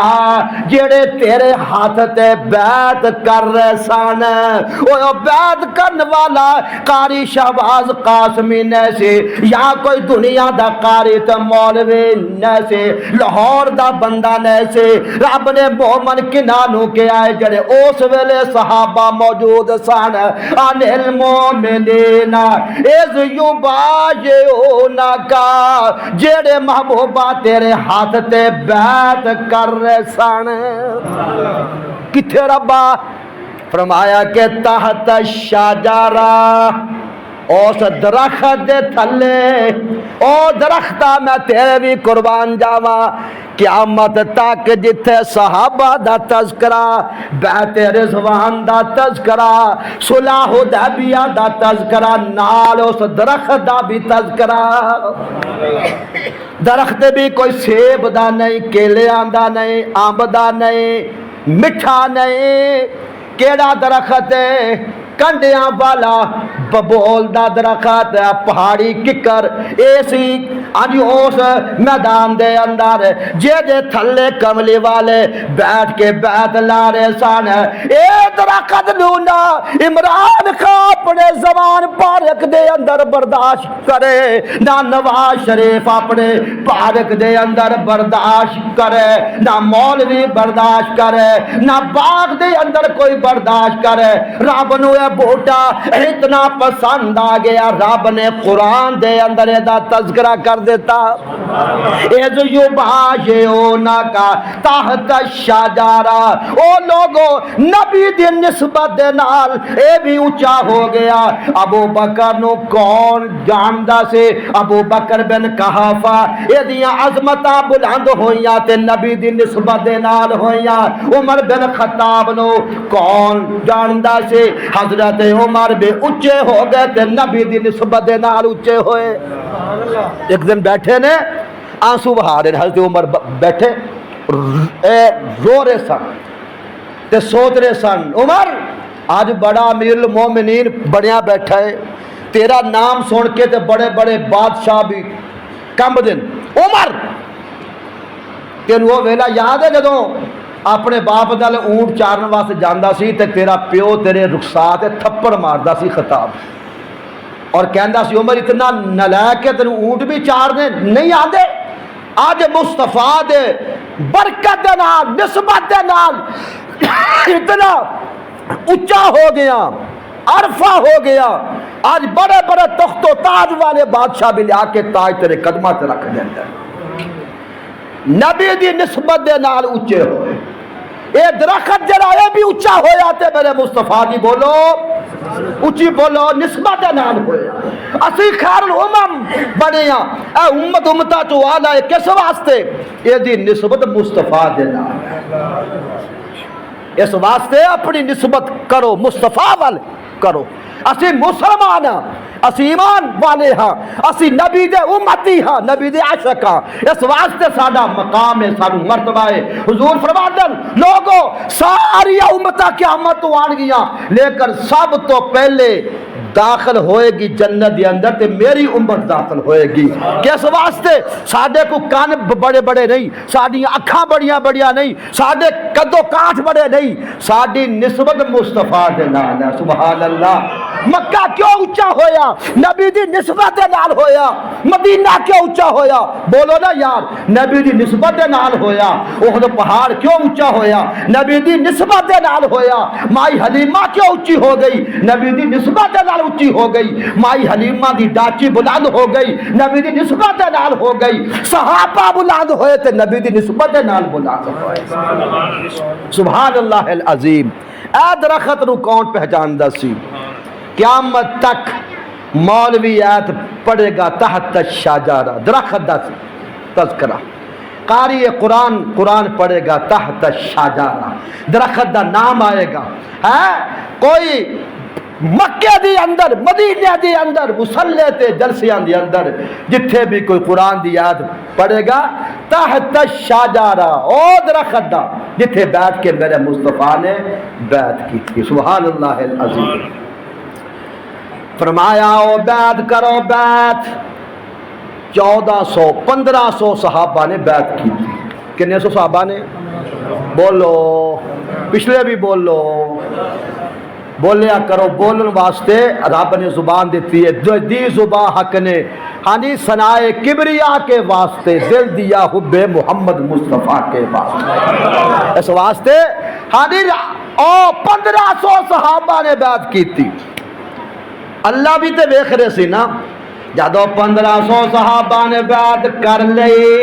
Speaker 1: جڑے تیرے ہاتھ تے بیعت کر رہے سن. او بیعت کرن والا قاری شہباز قاسمی نے سی یا کوئی دنیا دا قاری تے مولوی نے سی لاہور دا بندہ نے سی. رب نے مومن کنانو کے آئے جڑے اس ویلے صحابہ موجود سن عن المومنین اذ یبایعونک جڑے محبوبہ تیرے ہاتھ تے بیعت کر رہے سن. کتھے ربا فرمایا کہ تحت الشجرہ اس درخت دے تھلے او درختہ میں تیرے بھی قربان جاواں قیامت تک جتھے صحابہ دا تذکرہ بیعت رضوان دا تذکرہ صلح حدیبیہ دا تذکرہ نال اس درخت دا بھی تذکرہ درخت بھی کوئی سیب دا نہیں کیلیاں دا نہیں آمب دا نہیں مٹھا نہیں کیڑا درخت ہے کنڈیاں والا ببول دا درخت پہاڑی ککر ایسی آج اس میدان دے اندر جے دے تھلے کملی والے بیٹھ کے بیعت لا رہے سان اے درخت لونا عمران خان اپنے زبان پارک دے اندر برداشت کرے نہ نواز شریف اپنے پارک دے اندر برداشت کرے نہ مولوی برداشت کرے نہ باغ دے اندر کوئی برداشت کرے رب نو بوٹا اتنا پسند آ گیا رب نے قرآن دے اندر دا تذکرہ کر دیتا اذ یباشرونہ کا تحت الشجرہ او لوگو نبی دی نسبت دے نال اے بھی اونچا ہو گیا ابو بکر نو کون جاندا سے ابو بکر بن قحافہ اے دیاں عظمتاں بلند ہویاں تے نبی دی نسبت دے نال ہویاں عمر بن خطاب نو کون جاندا سے حضرت عمر بھی اچھے ہو گئے تے نبی دی نسبت دے نال اچھے ہوئے ایک دن بیٹھے نے آنسو بہا رہے حضرت عمر بیٹھے رو رہے سن تے سوچ رہے سن عمر آج بڑا امیر المومنین بڑیاں بیٹھا ہے تیرا نام سن کے تے بڑے بڑے بادشاہ بھی کم دن عمر تین وہ ویلا یاد ہے جدوں اپنے باپ دل اونٹ چارن واسطے جاندا سی تے تیرا پیو تیرے رخسات تھپڑ ماردا سی خطاب اور کہندا سی عمر اتنا نالائق ہے تینوں اونٹ بھی چارنے نہیں آندے آج مصطفیٰ دے برکت دے نال نسبت دے نال اتنا اونچا ہو گیا عرفہ ہو گیا آج بڑے بڑے تخت و تاج والے بادشاہ بھی لیا کے تاج تیرے قدمہ تے رکھ دیندا نبی دی نسبت دے نال اونچے ہوئے اے درخت جڑا اے بھی اونچا ہویا تے میرے مصطفیٰ دی بولو اونچی بولو نسبت دے نال ہویا اسی خیر الامم بنے ہاں اے امتا تو آلہ ہے کس واسطے اے دی نسبت مصطفیٰ دے نال اس واسطے اپنی نسبت کرو مصطفیٰ والے کرو اسی مسلمان ہاں اسی ایمان والے ہاں اسی نبی دے امتی ہاں نبی دے عاشق ہاں اس واسطے ساڈا مقام ہے سانو مرتبہ ہے حضور فرماندن لوگوں ساری امتاں قیامت تو آن گیاں لیکن سب تو پہلے داخل ہوئے گی جنت دے اندر تے میری امت داخل ہوئے گی کس واسطے ساڈے کو کان بڑے بڑے نہیں ساڈی اکھاں بڑیاں بڑیاں نہیں ساڈے قدو کاٹھ بڑے نہیں ساڈی نسبت مصطفیٰ دے نال ہے سبحان اللہ مکہ کیوں اونچا ہویا نبی دی نسبت دے نال ہویا مدینہ کیوں اونچا ہویا بولو نا یار نبی دی نسبت دے نال ہویا احد پہاڑ کیوں اونچا ہویا نبی دی نسبت دے نال ہویا مائی حلیمہ کیوں اونچی ہو گئی نبی دی نسبت دے نال اونچی ہو گئی مائی حلیمہ دی ڈاچی بلند ہو گئی نبی دی نسبت دے نال ہو گئی صحابہ بلند ہوئے تے نبی دی نسبت دے نال بلند ہوئے سبحان اللہ العظیم اے درخت نو کون پہچاندا سی قیامت تک مولوی آیت پڑھے گا تحت الشجرہ درخت دا تذکرہ قاری قرآن قرآن پڑھے گا تحت الشجرہ درخت دا نام آئے گا ہے کوئی مکہ دی اندر مدینہ دی اندر مسلح تے جلسیاں دی اندر جتھے بھی کوئی قرآن دی آیت پڑھے گا تحت الشجرہ او درخت دا جتھے بیٹھ کے میرے مصطفیٰ نے بیعت کی تھی سبحان اللہ العظیم فرمایا او بیعت کرو بیعت 1500 صحابہ نے بیعت کی تھی کتنے سو صحابہ نے بولو پچھلے بھی بولو بولیا کرو بولن واسطے رب نے زبان دیتی ہے دی زبان حق نے ہانی ثنائے کبریا کے واسطے دل دیا حب محمد مصطفیٰ کے واسطے اس واسطے ہانی 1500 صحابہ نے بیعت کی تھی اللہ بھی تے ویکھ رہے سی نا جدو 1500 صحابہ نے بیعت کر لئی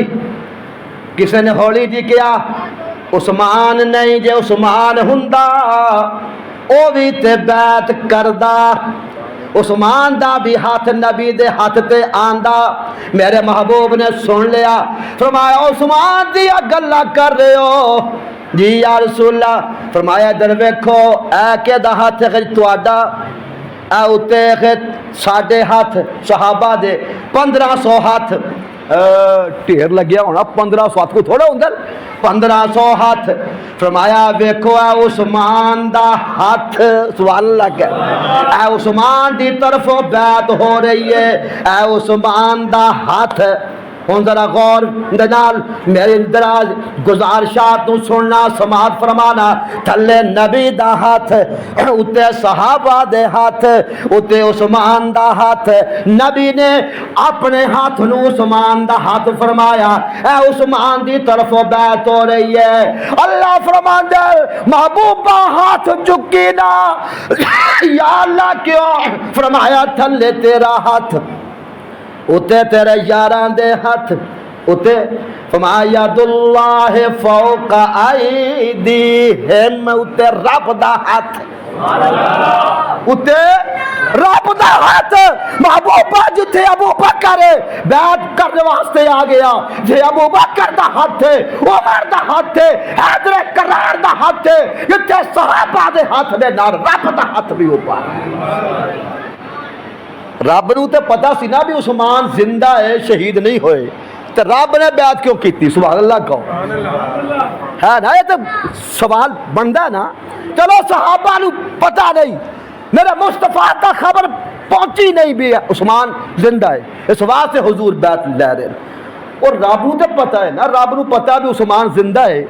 Speaker 1: کسی نے ہولی جی کیا عثمان نہیں جے عثمان ہندا او بھی تے بیعت کردا عثمان دا بھی ہاتھ نبی دے ہاتھ تے آندا میرے محبوب نے سن لیا فرمایا عثمان دیا گلا کر رہے ہو جی یا رسول اللہ فرمایا در ویکھو اے کہ دا ہاتھ تواڈا اے اتے ساڈے ہاتھ صحابہ دے 1500 ہاتھ ڈھیر لگیا ہونا 1500 ہاتھ کو تھوڑا ہوندر 1500 ہاتھ فرمایا ویکھو اے عثمان دا ہاتھ سبحان اللہ کہ اے عثمان دی طرفوں بیعت ہو رہی ہے اے عثمان دا ہاتھ ہوں ذرا غور دنال میرے دراز گزارشات تو سننا سماعت فرمانا تھلے نبی دا ہاتھ اتے صحابہ دے ہاتھ اتے عثمان دا ہاتھ نبی نے اپنے ہاتھ نو عثمان دا ہاتھ فرمایا اے عثمان دی طرف بیعت ہو رہی ہے اللہ فرمان دے محبوبہ ہاتھ چکی نا یا اللہ کیوں فرمایا تھلے تیرا ہاتھ اتے تیرے یاران دے ہاتھ اتے فرمایا ید اللہ فوق ایدیہم اتے رب دا ہاتھ اتے رب دا ہاتھ محبوبہ جتھے ابو بکر بیعت کرنے واسطے آ گیا جے ابو بکر دا ہاتھ ہے عمر دا ہاتھ ہے حیدر کرار دا ہاتھ ہے جتھے صحابہ دے ہاتھ دے نال رب دا ہاتھ بھی اوپر رب نو تے پتہ سی نا بھی عثمان زندہ ہے شہید نہیں ہوئے تے رب نے بیعت کیوں کیتی سبحان اللہ کہو ہے نا یہ تے سوال بندا ہے نا چلو صحابہ نو پتہ نہیں میرے مصطفیٰ کا خبر پہنچی نہیں بھی عثمان زندہ ہے اس واسطے حضور بیعت لے رہے اور رب نو تے پتہ ہے نا رب نو پتہ بھی عثمان زندہ ہے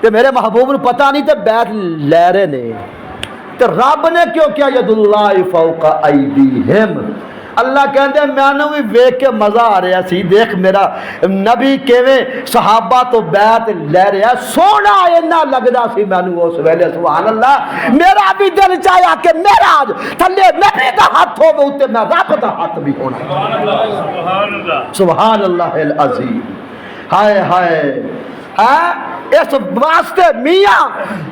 Speaker 1: تے میرے محبوب نو پتہ نہیں تے بیعت لے رہے نے تو رب نے کیوں کیا ید اللہ فوق ایدیہم اللہ کہندے میں نے بھی ویکھ کے مزہ آ رہا سی دیکھ میرا نبی کیویں صحابہ تو بیعت لے رہا سونا اینا لگدا سی میں نے اس ویلے سبحان اللہ میرا بھی دل چاہیا کہ میرا آج تھلے نبی دا ہاتھ ہوے اوتے میں رب دا ہاتھ بھی ہونا سبحان اللہ العظیم ہائے ہائے اس واسطے میاں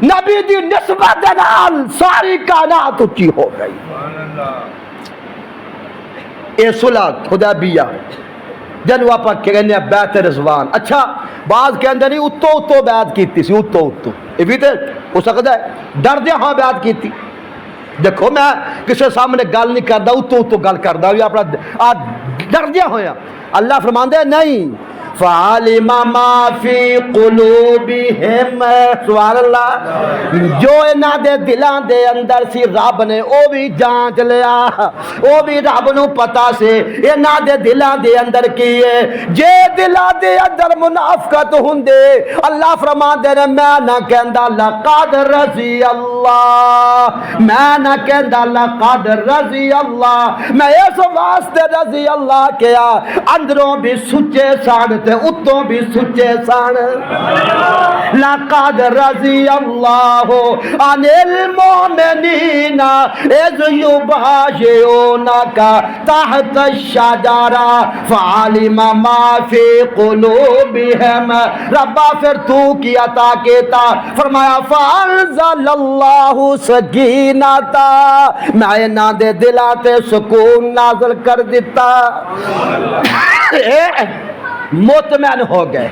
Speaker 1: نبی دی نسبت نال ساری کائنات اچھی ہو گئی اے صلح حدیبیہ جنوں آپ کہنے بیعت رضوان اچھا بعض کہندے نہیں اتو اتو بیعت کیتی سی اتو اتو یہ بھی تے ہو سکتا ہے ڈردے ہاں بیعت کیتی دیکھو میں کسی سامنے گل نہیں کردا اتو اتو گل کردا بھی اپنا ڈردے ہویا اللہ فرماندے نہیں فعلم ما فی قلوبہم سبحان اللہ جو انہاں دے دلاں دے اندر سی رب نے او بھی جانچ لیا او بھی رب نو پتا سی انہاں دے دلاں دے اندر کی ہے جے دلاں دے اندر منافقت ہوندے اللہ فرماندے نے میں نہ کہندا لقد رضی اللہ میں نہ کہندا لقد رضی اللہ میں اس واسطے رضی اللہ کیا اندروں بھی سچے سان تے اتوں بھی سچے سان لقد رضی اللہ عن المؤمنین اذ یبایعونک تحت الشجرہ فعلم ما فی قلوبہم ربا پھر تو کی عطا کیتا فرمایا فانزل اللہ سکینتا میں انہاں دے دلاں تے سکون نازل کر دیتا مطمئن ہو گئے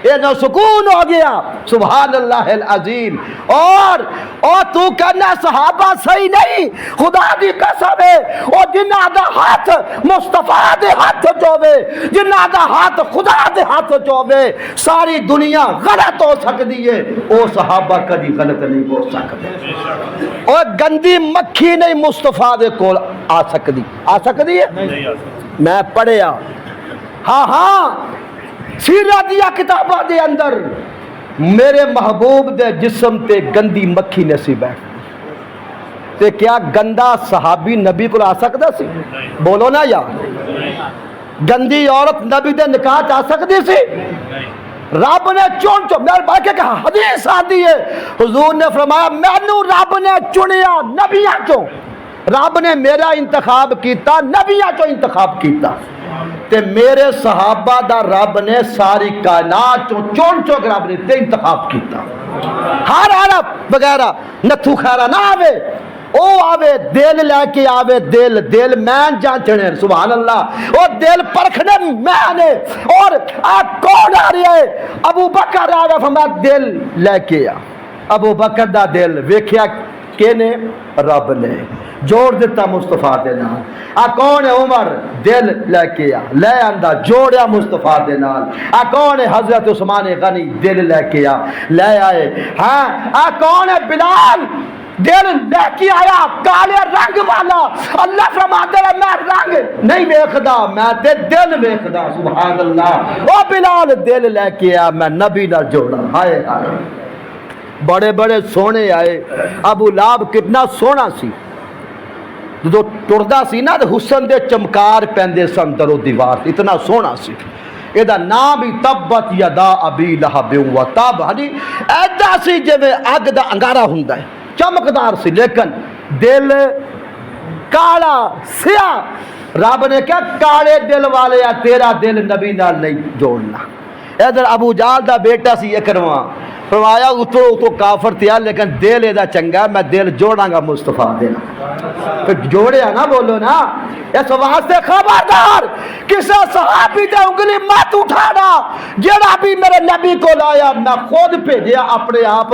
Speaker 1: یہ نو سکون ہو گیا سبحان اللہ العظیم اور تو کہنا صحابہ صحیح نہیں خدا دی قسم ہے اور جنہ دا ہاتھ مصطفیٰ دے ہاتھ چوبے جنہ دا ہاتھ خدا دے ہاتھ چوبے ساری دنیا غلط ہو سکتی ہے او صحابہ کدی غلط نہیں ہو سکتے اور گندی مکھی نہیں مصطفیٰ دے کول آ سکتی ہے میں پڑھیا ہاں سیرت دیا کتاباں دے اندر میرے محبوب دے جسم تے گندی مکھی نسی بیٹھ تے کیا گندا صحابی نبی کو آ سکتا سی بولو نا یار گندی عورت نبی دے نکاح آ سکتی سی رب نے چون میرے بھائی کہ حدیث آتی ہے حضور نے فرمایا مینوں رب نے چنیا نبیاں چوں رب نے میرا انتخاب کیتا نبیاں چوں انتخاب کیتا تے میرے صحابہ دا رب نے ساری کائنات چون چون رب نے تے انتخاب کیتا ہر عرب وغیرہ نتھو خیرہ نہ آوے او آوے دل لے کے آوے دل میں جانچنے سبحان اللہ او دل پرکھنے میں نے اور کون آ رہی ہے ابو بکر آ رہا فرمایا دل لے کے آ ابو بکر دا دل ویکھیا کینے رب نے جوڑ دیتا مصطفیٰ دے نال کون ہے عمر دل لے کے لے آندا جوڑیا مصطفیٰ دے نال کون ہے حضرت عثمان غنی دل لے کے لے آئے ہاں کون ہے بلال دل لے کے آیا کالے رنگ والا اللہ فرماتا ہے میں رنگ نہیں ویکھدا میں تے دل ویکھدا سبحان اللہ او بلال دل لے کے میں نبی نال جوڑا ہائے ہائے بڑے بڑے سونے آئے ابو لہب کتنا سونا سی جو ٹردا سی نا حسن دے چمکار پیندے سن درو دیوار اتنا سونا سی یہ نام بھی تبت یدا ابی لہب و تب ہاں جی ایدا سی جویں اگ دا انگارا ہوندا ہے چمکدار سی لیکن دل کالا سیاہ رب نے کہا کالے دل والے تیرا دل نبی نال نہیں جوڑنا ادھر ابو جہل دا بیٹا سی اکرما فرمایا اتو کافر تھیا لیکن دل ادا چنگا میں دل جوڑاں گا مصطفیٰ دینا پھر جوڑیا نا بولو نا اس واسطے خبردار کسے صحابی دے انگلی مت اٹھانا جڑا بھی میرے نبی کو لایا میں خود بھیجیا اپنے آپ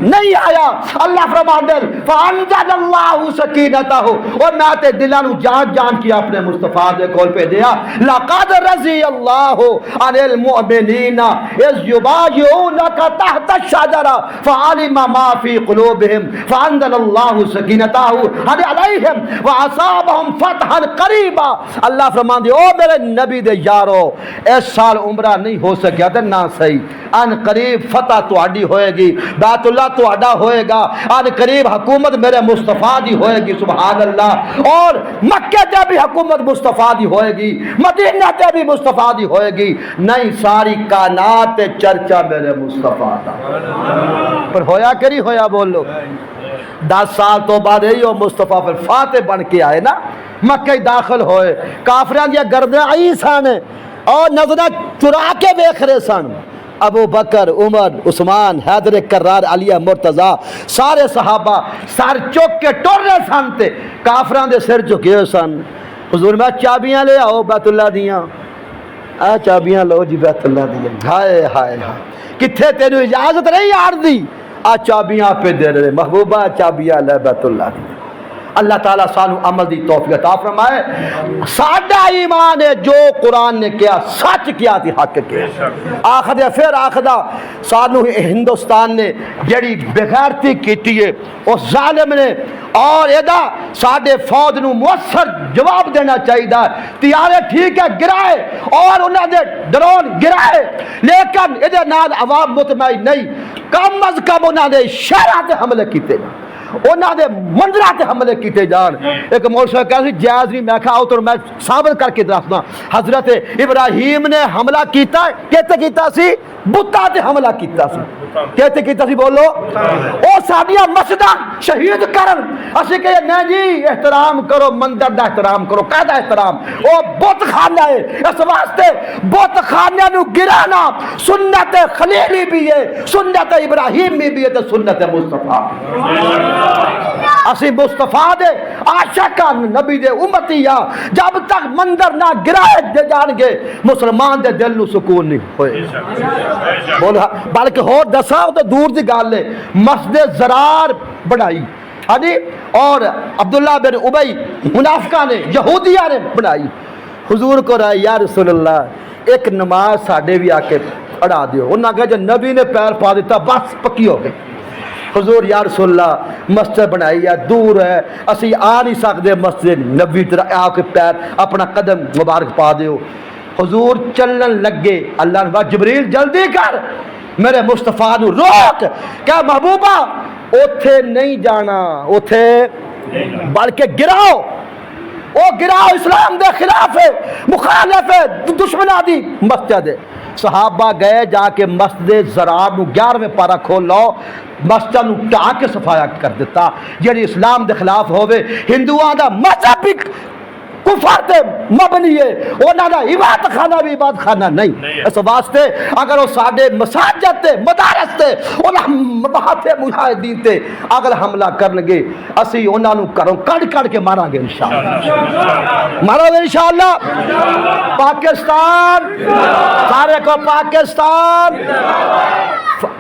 Speaker 1: نہیں آیا اللہ فرمان دے فانزل اللہ سکینتہ اور میں تے دلاں نو جان جان کی اپنے مصطفیٰ دے کول بھیجیا لقد رضی اللہ عن المؤمنین اذ یبایعونک تحت الشجرہ فعلم ما فی قلوبہم فانزل اللہ سکینتہ علیہم واصابہم فتحا قریبا اللہ فرمان دے او میرے نبی دے یارو اس سال عمرہ نہیں ہو سکیا تے نہ صحیح ان قریب فتح تہاڈی ہوئے گی بیت اللہ تہاڈا ہوئے گا ان قریب حکومت میرے مصطفیٰ دی ہوئے گی سبحان اللہ اور مکہ تے بھی حکومت مصطفیٰ دی ہوئے گی مدینہ تے بھی مصطفیٰ دی ہوئے گی نہیں ساری کائنات تے چرچا میرے مصطفیٰ دا پر ہویا کری ہویا بولو 10 سال تو بعد یہ مصطفیٰ پھر فاتح بن کے آئے نا مکہ داخل ہوئے کافران دیا گردیں آئی سن اور نظریں چرا کے ویکھ رہے سن ابو بکر عمر عثمان حیدر کرار علی مرتضی سارے صحابہ سر چک کے ٹر رہے سن تے کافران دے سر چکے ہوئے سن حضور میں چابیاں لے آؤ بیت اللہ دیاں چابیاں لو جی بیت اللہ دیاں ہائے ہائے ہائے کتھے تینو اجازت نہیں آڑ دی چابیاں پہ دے رہے محبوبہ چابیاں لے بیت اللہ دیاں اللہ تعالیٰ سانو عمل دی توفیق عطا فرمائے ساڈا ایمان ہے جو قرآن نے کیا سچ کیا تھی حق کیا آخد پھر آخدہ سانو ہندوستان نے جڑی بغیرتی کیتی ہے اس ظالم نے اور ادا ساڈے فوج نو مؤثر جواب دینا چاہیے تیارے ٹھیک ہے گرائے اور انہوں نے ڈرون گرائے لیکن ادھر نال عوام مطمئن نہیں کم از کم انہوں نے شہرات حملے کیتے انہوں نے مندرات حملے کیتے جان ایک مول صاحب کہا سی جائز نہیں میں کہا تو میں ثابت کر کے دسنا حضرت ابراہیم نے حملہ کیتا کہتے کیتا سی بتاں تے حملہ کیتا سی کہتے کیتا سی بولو او ساڈیاں مسجداں شہید کرن اسی کہ نہیں جی احترام کرو مندر دا احترام کرو قاعدہ احترام او بت خانہ ہے اس واسطے بت خانہ نو گرانا سنت خلیلی بھی ہے سنت ابراہیم بھی ہے تے سنت مصطفیٰ اسی مصطفیٰ دے عاشقان نبی دے امتیاں جب تک مندر نہ گرائے جان گے مسلمان دے دل نو سکون نہیں ہوئے بولا بلکہ ہو دسا تو دور دی گل ہے مسجد زرار بنائی اور عبداللہ بن ابی منافقہ نے یہودیہ نے بنائی حضور کو رہا یا رسول اللہ ایک نماز ساڑھے بھی آکے پڑھا دیو انہوں نے کہا جب نبی نے پیر پا دیتا بس پکی ہو گئی حضور یا رسول اللہ مسجد بنائی ہے دور ہے اسی آ نہیں سکتے مسجد نبی طرح آ کے پیر اپنا قدم مبارک پا دیو حضور چلن لگے اللہ نے کہا جبریل جلدی کر میرے مصطفیٰ نو روک کیا محبوبہ اوتھے نہیں جانا اوتھے بلکہ گراؤ او گراؤ اسلام دے خلاف ہے مخالف ہے دشمنہ دی مسجد ہے صحابہ گئے جا کے مسجد زرار نو 11ویں پارہ کھول لو مسجد نو ٹا کے صفایا کر دیتا یعنی اسلام دے خلاف ہوئے ہندوان دا مذہب کفر تے مبنی ہے، انہاں دا عبادت خانہ بھی عبادت خانہ نہیں۔ اس واسطے اگر وہ ساڈے مساجد تے مدارس تے انہاں مباحث مجاہدین تے اگر حملہ کرنگے اسی انہاں نو کروں کڑ کے مارا گے انشاءاللہ، مارا گے انشاءاللہ۔ پاکستان، سارے کو پاکستان،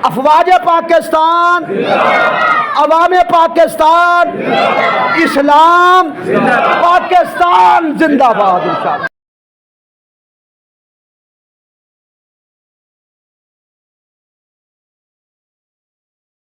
Speaker 1: افواج پاکستان، عوام پاکستان، اسلام، پاکستان زندہ باد انشاءاللہ۔